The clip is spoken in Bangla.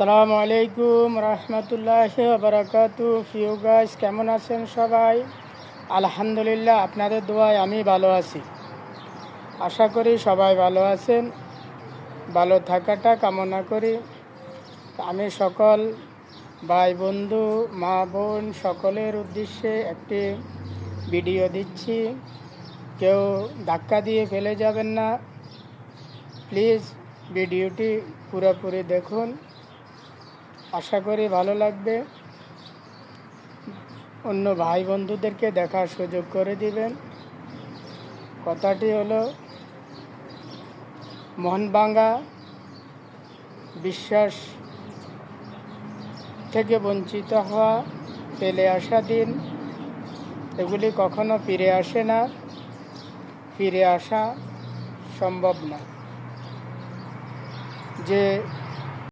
আসসালামু আলাইকুম রহমতুল্লাহি ওয়া বারাকাতু। প্রিয় গাইস, কেমন আছেন সবাই? আলহামদুলিল্লাহ, আপনাদের দোয়ায় আমি ভালো আছি। আশা করি সবাই ভালো আছেন। ভালো থাকাটা কামনা করি। আমি সকল ভাই বন্ধু, মা বোন সকলের উদ্দেশ্যে একটি ভিডিও দিচ্ছি। কেউ ধাক্কা দিয়ে ফেলে যাবেন না, প্লিজ ভিডিওটি পুরোপুরি দেখুন। আশা করি ভালো লাগবে। অন্য ভাই বন্ধুদেরকে দেখার সুযোগ করে দিবেন। কথাটি হলো, মন ভাঙা, বিশ্বাস থেকে বঞ্চিত হওয়া, ফেলে আসা দিন, এগুলি কখনো ফিরে আসে না, ফিরে আসা সম্ভব না। যে